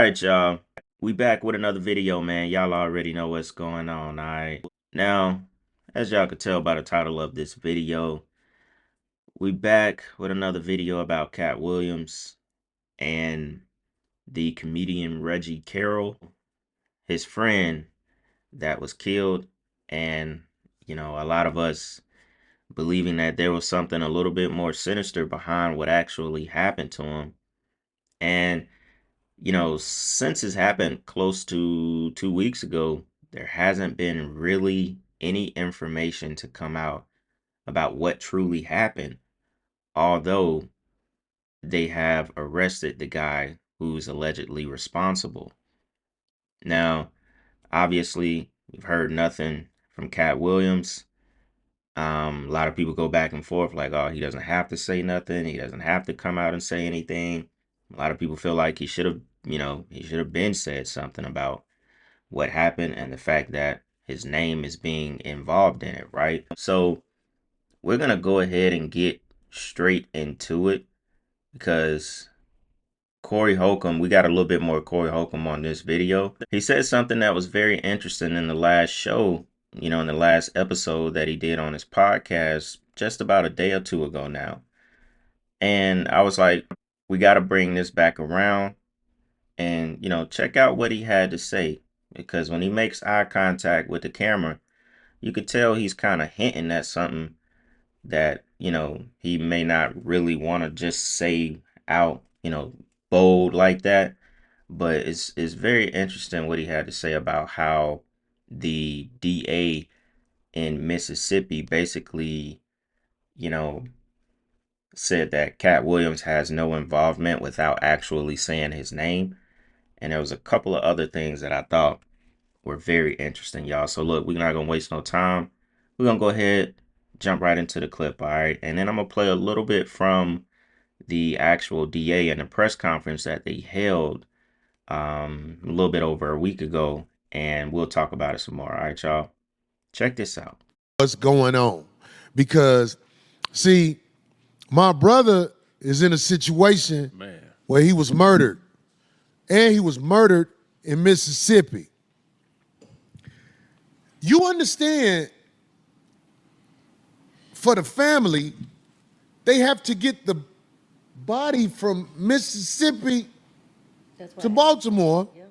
right, y'all. We back with another video, man. Y'all already know what's going on, all right? Now, as y'all could tell by the title of this video, we back with another video about Katt Williams and the comedian Reggie Carroll, his friend that was killed, and, a lot of us believing that there was something a little bit more sinister behind what actually happened to him. And since it's happened close to 2 weeks ago, there hasn't been really any information to come out about what truly happened, although they have arrested the guy who's allegedly responsible. Now, obviously, we've heard nothing from Katt Williams. A lot of people go back and forth like, oh, he doesn't have to say nothing. He doesn't have to come out and say anything. A lot of people feel like he should have, he should have been said something about what happened and the fact that his name is being involved in it, right? So we're going to go ahead and get straight into it because Cory Holcomb, we got a little bit more Cory Holcomb on this video. He said something that was very interesting in the last show, in the last episode that he did on his podcast just about a day or two ago now. And I was like, we got to bring this back around and, check out what he had to say. Because when he makes eye contact with the camera, you could tell he's kind of hinting at something that, he may not really want to just say out, bold like that. But it's very interesting what he had to say about how the DA in Mississippi basically, said that Katt Williams has no involvement without actually saying his name. And there was a couple of other things that I thought were very interesting, y'all. So look, we're not going to waste no time. We're going to go ahead, jump right into the clip, all right? And then I'm going to play a little bit from the actual DA and the press conference that they held a little bit over a week ago. And we'll talk about it some more, all right, y'all? Check this out. What's going on? Because, see, my brother is in a situation where he was murdered. And he was murdered in Mississippi. You understand, for the family, they have to get the body from Mississippi to Baltimore. Yep.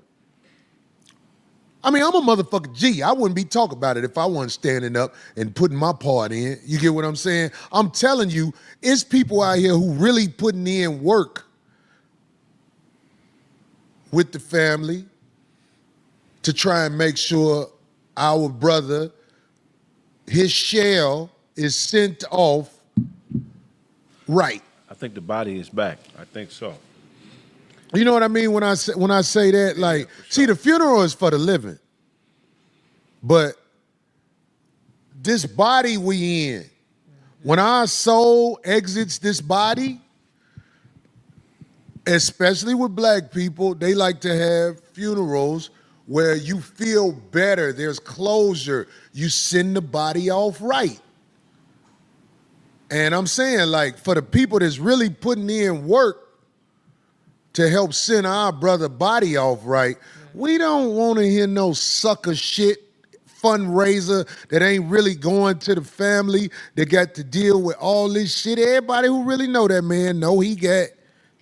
I mean, I'm a motherfucking G. I wouldn't be talking about it if I wasn't standing up and putting my part in. You get what I'm saying? I'm telling you, it's people out here who really putting in work with the family to try and make sure our brother, his shell is sent off right. I think the body is back. I think so. You know what I mean when I say that? Like, see, the funeral is for the living. But this body we in, when our soul exits this body, especially with black people, they like to have funerals where you feel better, there's closure, you send the body off right. And I'm saying, like, for the people that's really putting in work to help send our brother body off right, we don't want to hear no sucker shit fundraiser that ain't really going to the family that got to deal with all this shit. Everybody who really know that man know he got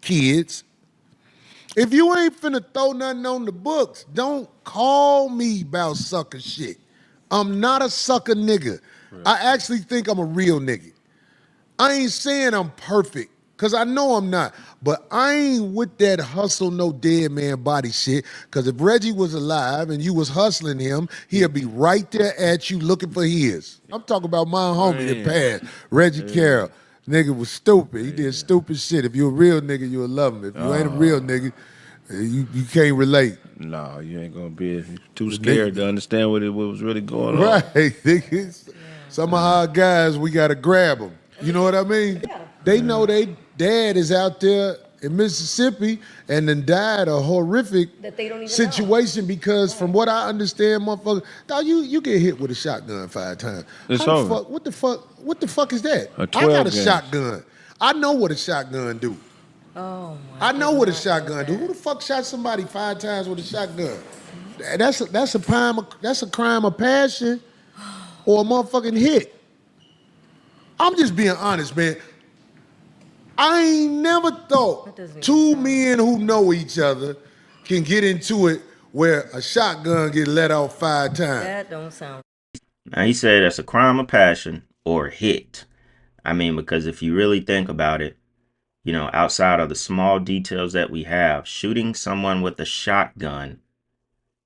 kids. If you ain't finna throw nothing on the books, don't call me about sucker shit. I'm not a sucker nigga. Right. I actually think I'm a real nigga. I ain't saying I'm perfect, because I know I'm not. But I ain't with that hustle no dead man body shit, because if Reggie was alive and you was hustling him, he'll be right there at you looking for his. I'm talking about my homie that passed, Reggie Carroll. Nigga was stupid. He did stupid shit. If you a real nigga, you'll love him. If you ain't a real nigga, you can't relate. No, you ain't gonna be too scared to understand what was really going on. Right, niggas. Some of our guys, we gotta grab them. You know what I mean? Yeah. They know they dad is out there in Mississippi and then died a horrific that they don't even situation know. Because from what I understand, motherfucker, dog, you get hit with a shotgun 5 times. It's over. What the fuck is that? I got a shotgun. I know what a shotgun do. Oh my! I know did what a not know shotgun do. that. Who the fuck shot somebody 5 times with a shotgun? That's a crime of passion or a motherfucking hit. I'm just being honest, man. I ain't never That thought doesn't even two sound. men who know each other can get into it where a shotgun get let off 5 times. That don't sound. Now he said that's a crime of passion or hit. I mean, because if you really think about it, outside of the small details that we have, shooting someone with a shotgun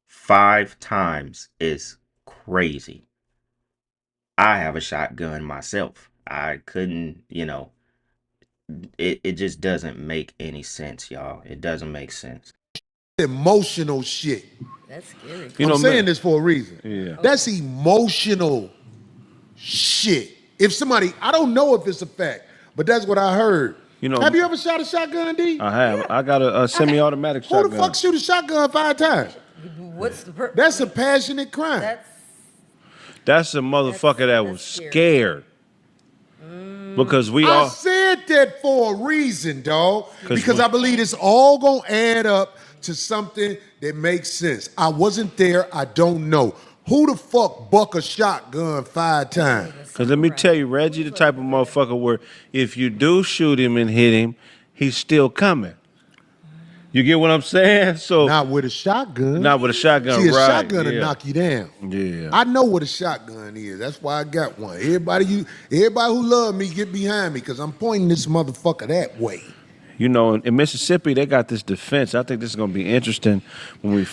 5 times is crazy. I have a shotgun myself. I couldn't, it just doesn't make any sense, y'all. It doesn't make sense. Emotional shit. That's scary. You I'm know, saying man, this for a reason. yeah. That's emotional shit. If somebody, I don't know if it's a fact, but that's what I heard. You know, Have you ever shot a shotgun, D? I have. Yeah. I got a semi-automatic Who shotgun. the fuck shoot a shotgun 5 times? What's the purpose? That's a passionate crime. That's a motherfucker that was scary. scared. Because we I all. said that for a reason, dog. Because I believe it's all gonna add up to something that makes sense. I wasn't there. I don't know. Who the fuck buck a shotgun 5 times? Because let me tell you, Reggie, the type of motherfucker where if you do shoot him and hit him, he's still coming. You get what I'm saying? So Not with a shotgun. not with a shotgun, See, a right? shotgun will yeah. knock you down. Yeah. I know what a shotgun is. That's why I got one. Everybody who love me, get behind me, because I'm pointing this motherfucker that way. You know, in Mississippi, they got this defense. I think this is going to be interesting when we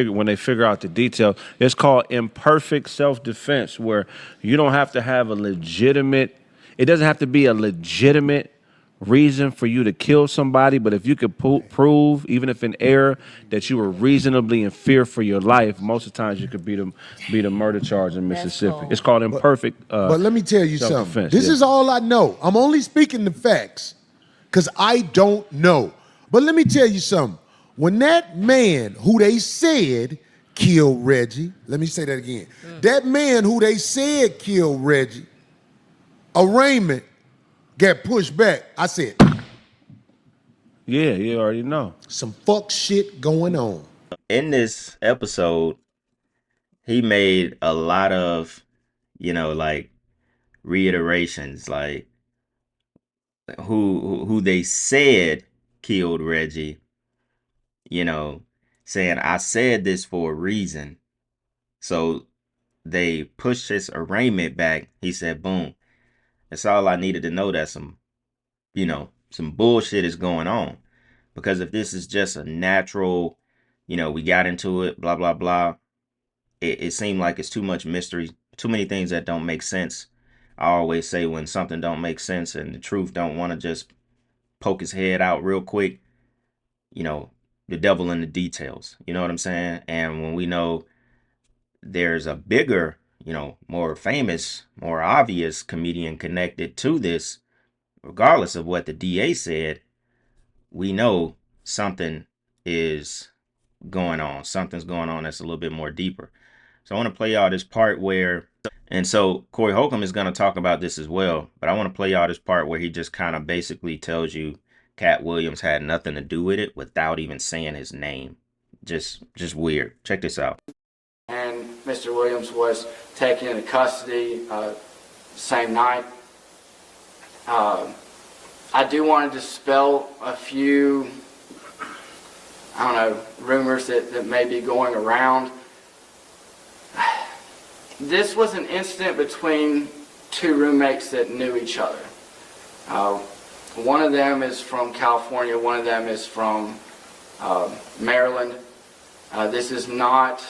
when they figure out the details. It's called imperfect self-defense, where you don't have to have a legitimate. It doesn't have to be a legitimate reason for you to kill somebody, but if you could prove, even if in error, that you were reasonably in fear for your life, most of the times you could beat a murder charge in Mississippi. cold. It's called imperfect. But let me tell you something. self-defense, This yeah. is all I know. I'm only speaking the facts because I don't know. But let me tell you something. When that man who they said killed Reggie, let me say that again. That man who they said killed Reggie, arraignment got pushed back. I said, Yeah, you already know. some fuck shit going on. In this episode, he made a lot of, like reiterations, like who they said killed Reggie, saying I said this for a reason. So they pushed his arraignment back. He said, boom. That's all I needed to know, that some bullshit is going on. Because if this is just a natural, we got into it, blah, blah, blah, it seemed like it's too much mystery, too many things that don't make sense. I always say when something don't make sense and the truth don't want to just poke his head out real quick, the devil in the details. You know what I'm saying? And when we know there's a bigger, more famous, more obvious comedian connected to this, regardless of what the DA said, we know something is going on. Something's going on that's a little bit more deeper. So I want to play y'all this part where, and so Cory Holcomb is going to talk about this as well, but I want to play y'all this part where he just kind of basically tells you Katt Williams had nothing to do with it without even saying his name. Just weird. Check this out. And Mr. Williams was taken into custody same night. I do want to dispel a few, rumors that may be going around. This was an incident between two roommates that knew each other. One of them is from California, one of them is from Maryland. This is not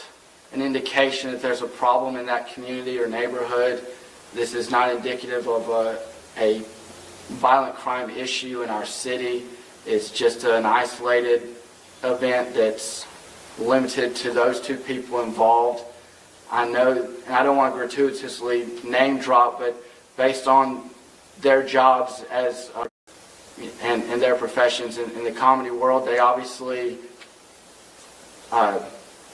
an indication that there's a problem in that community or neighborhood. This is not indicative of a violent crime issue in our city. It's just an isolated event that's limited to those two people involved. I know, and I don't want to gratuitously name drop, but based on their jobs as and their professions in the comedy world, they obviously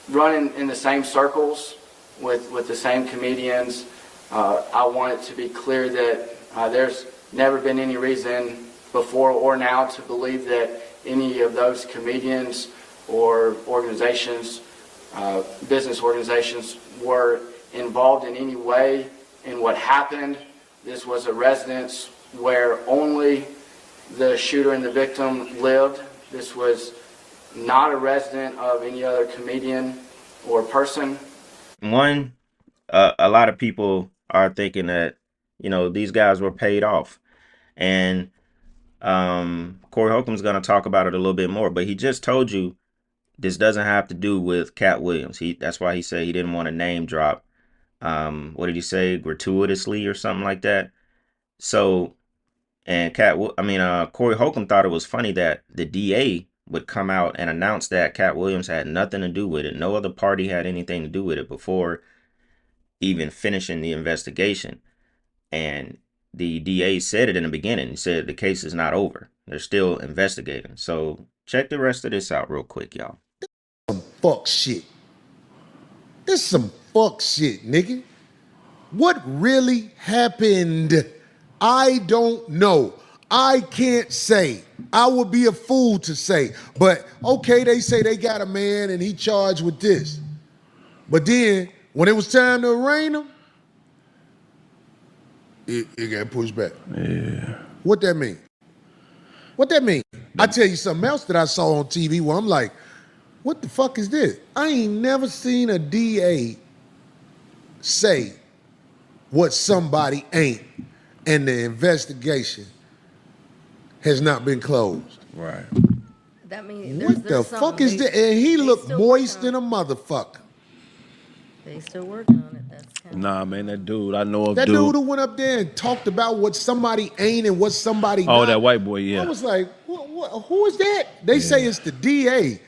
run in the same circles with the same comedians. I want it to be clear that there's never been any reason before or now to believe that any of those comedians or organizations, business organizations, were involved in any way in what happened. This was a residence where only the shooter and the victim lived. This was not a resident of any other comedian or person. One, a lot of people are thinking that, you know, these guys were paid off. And Cory Holcomb's going to talk about it a little bit more, but he just told you this doesn't have to do with Katt Williams. That's why he said he didn't want to name drop. What did he say? Gratuitously or something like that. So, and Cory Holcomb thought it was funny that the DA would come out and announce that Katt Williams had nothing to do with it. No other party had anything to do with it before even finishing the investigation. And the DA said it in the beginning. He said the case is not over. They're still investigating. So check the rest of this out real quick, y'all. Some fuck shit. This is some fuck shit, nigga. What really happened? I don't know. I can't say. I would be a fool to say. But okay, they say they got a man and he charged with this. But then when it was time to arraign him, it got pushed back. Yeah. What that mean? What that mean? I tell you something else that I saw on TV where I'm like, what the fuck is this? I ain't never seen a DA say what somebody ain't, and the investigation has not been closed. Right. That means What the fuck is that? And he looked moist than a motherfucker. They still working on it. That's kind of... Nah, man, that dude, I know of That dude. dude who went up there and talked about what somebody ain't and what somebody not. Oh, that white boy, yeah. I was like, who is that? They say it's the DA.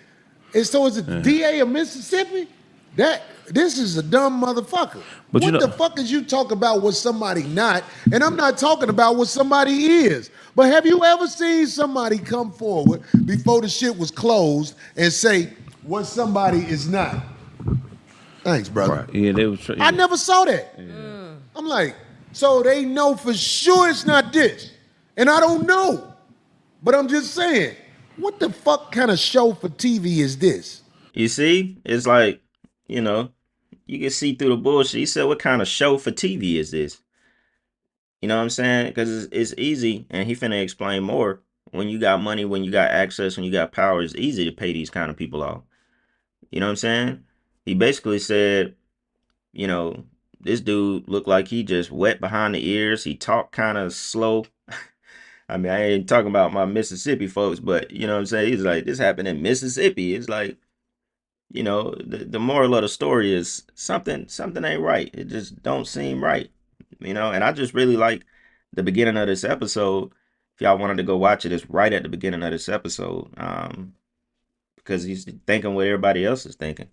And so is it the DA of Mississippi? This is a dumb motherfucker. But what the fuck is you talk about what somebody not? And I'm not talking about what somebody is. But have you ever seen somebody come forward before the shit was closed and say what somebody is not? Thanks, brother. Right. Yeah, they was. I never saw that. Yeah. I'm like, so they know for sure it's not this. And I don't know. But I'm just saying, what the fuck kind of show for TV is this? You see, it's like, you know, you can see through the bullshit. He said, what kind of show for TV is this? You know what I'm saying? Because it's easy, and he finna explain more. When you got money, when you got access, when you got power, it's easy to pay these kind of people off. You know what I'm saying? He basically said, you know, this dude looked like he just wet behind the ears. He talked kind of slow. I mean, I ain't talking about my Mississippi folks, but you know what I'm saying? He's like, this happened in Mississippi. It's like, you know, the moral of the story is something ain't right. It just don't seem right, you know? And I just really like the beginning of this episode. If y'all wanted to go watch it, it's right at the beginning of this episode. Because he's thinking what everybody else is thinking.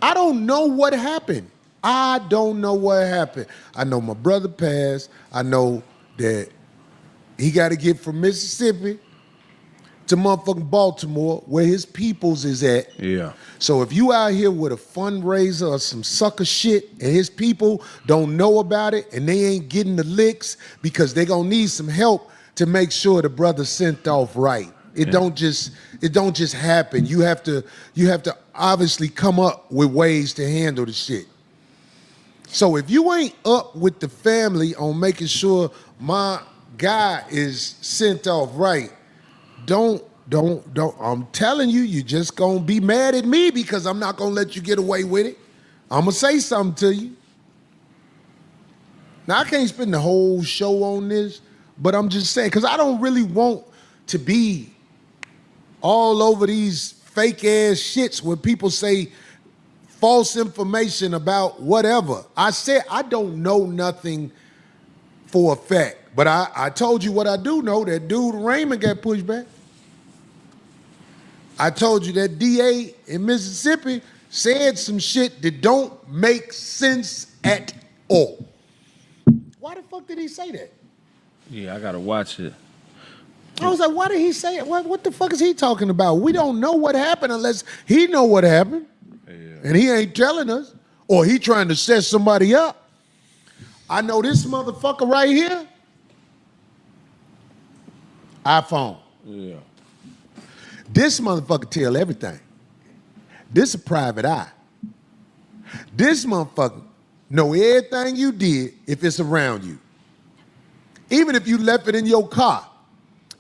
I don't know what happened. I don't know what happened. I know my brother passed. I know that he got to get from Mississippi to motherfucking Baltimore, where his peoples is at. Yeah. So if you out here with a fundraiser or some sucker shit and his people don't know about it and they ain't getting the licks because they gonna need some help to make sure the brother's sent off right. It don't just happen. You have to obviously come up with ways to handle the shit. So if you ain't up with the family on making sure my guy is sent off right, don't. I'm telling you, you just gonna be mad at me because I'm not gonna let you get away with it. I'm gonna say something to you. Now I can't spend the whole show on this, but I'm just saying, because I don't really want to be all over these fake ass shits where people say false information about whatever. I said I don't know nothing for a fact, but I told you what I do know. That dude Raymond got pushed back. I told you that DA in Mississippi said some shit that don't make sense at all. Why the fuck did he say that? Yeah, I gotta watch it. I was like, why did he say it? What the fuck is he talking about? We don't know what happened unless he know what happened. Yeah. And he ain't telling us. Or he trying to set somebody up. I know this motherfucker right here. iPhone. Yeah. This motherfucker tell everything. This a private eye. This motherfucker know everything you did if it's around you. Even if you left it in your car,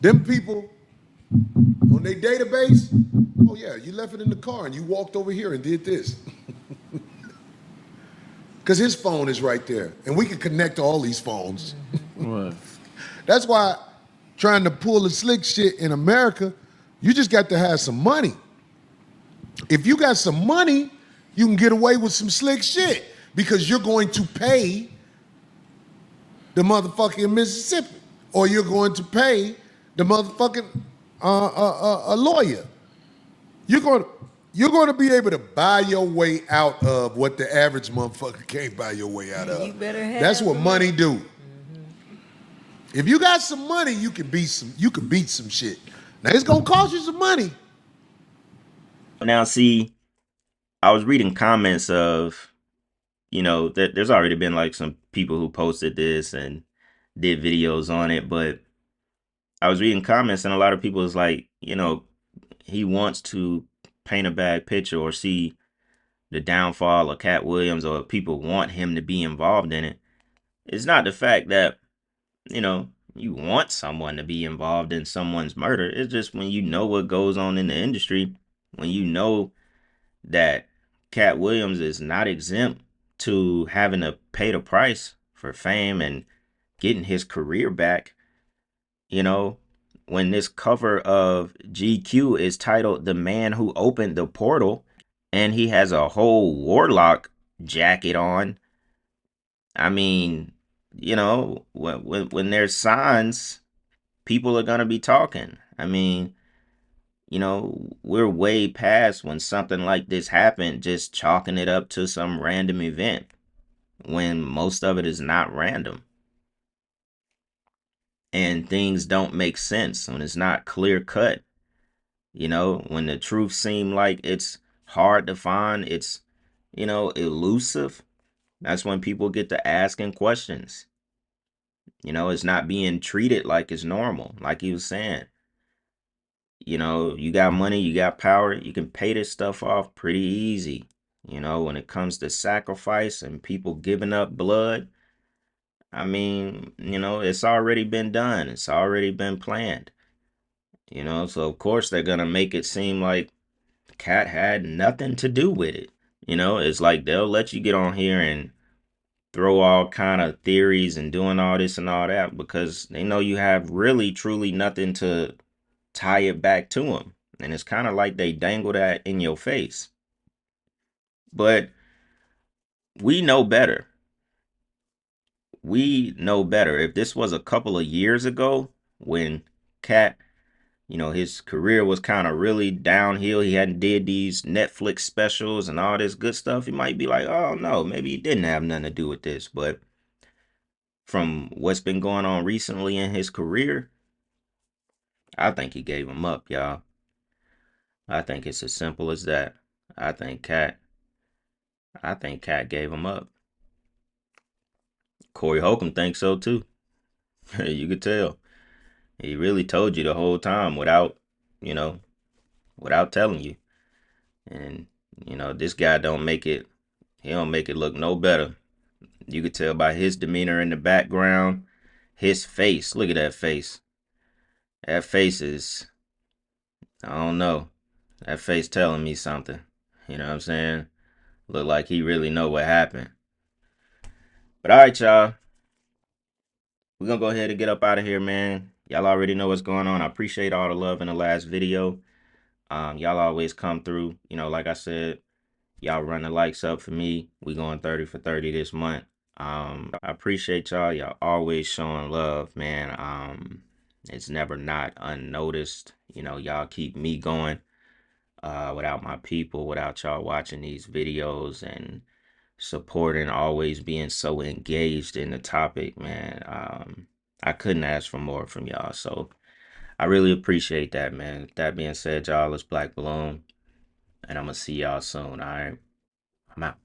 them people on their database, oh yeah, you left it in the car and you walked over here and did this. Because his phone is right there. And we can connect to all these phones. Right. That's why trying to pull the slick shit in America, you just got to have some money. If you got some money, you can get away with some slick shit because you're going to pay the motherfucker in Mississippi, or you're going to pay the motherfucking a lawyer. You're going to be able to buy your way out of what the average motherfucker can't buy your way out of. You better have That's what some money do. If you got some money, you can beat some shit. Now it's gonna cost you some money. Now, see, I was reading comments of, there's already been like some people who posted this and did videos on it, but I was reading comments and a lot of people was like, he wants to paint a bad picture or see the downfall of Katt Williams, or people want him to be involved in it. It's not the fact that, you want someone to be involved in someone's murder. It's just when you know what goes on in the industry, when you know that Katt Williams is not exempt to having to pay the price for fame and getting his career back. When this cover of GQ is titled "The Man Who Opened the Portal," and he has a whole warlock jacket on. I mean, when there's signs, people are gonna be talking. I mean, we're way past when something like this happened, just chalking it up to some random event when most of it is not random. And things don't make sense when it's not clear cut. When the truth seems like it's hard to find, it's, elusive. That's when people get to asking questions. It's not being treated like it's normal, like he was saying. You got money, you got power, you can pay this stuff off pretty easy. When it comes to sacrifice and people giving up blood, I mean, it's already been done. It's already been planned. So of course they're gonna make it seem like Katt had nothing to do with it. It's like they'll let you get on here and throw all kind of theories and doing all this and all that because they know you have really truly nothing to tie it back to them. And it's kind of like they dangle that in your face. But we know better. We know better. If this was a couple of years ago when Katt, his career was kind of really downhill, he hadn't did these Netflix specials and all this good stuff, he might be like, oh no, maybe he didn't have nothing to do with this. But from what's been going on recently in his career, I think he gave him up, y'all. I think it's as simple as that. I think Katt gave him up. Cory Holcomb thinks so too. You could tell. He really told you the whole time without telling you. And, this guy he don't make it look no better. You could tell by his demeanor in the background, his face. Look at that face. That face is, I don't know. That face telling me something. You know what I'm saying? Look like he really know what happened. But all right, y'all. We're going to go ahead and get up out of here, man. Y'all already know what's going on. I appreciate all the love in the last video. Y'all always come through. Like I said, y'all run the likes up for me. We going 30 for 30 this month. I appreciate y'all. Y'all always showing love, man. It's never not unnoticed. Y'all keep me going. Without my people, without y'all watching these videos and supporting, always being so engaged in the topic, man. I couldn't ask for more from y'all. So I really appreciate that, man. That being said, y'all, it's Black Balloon, and I'm gonna see y'all soon. All right, I'm out.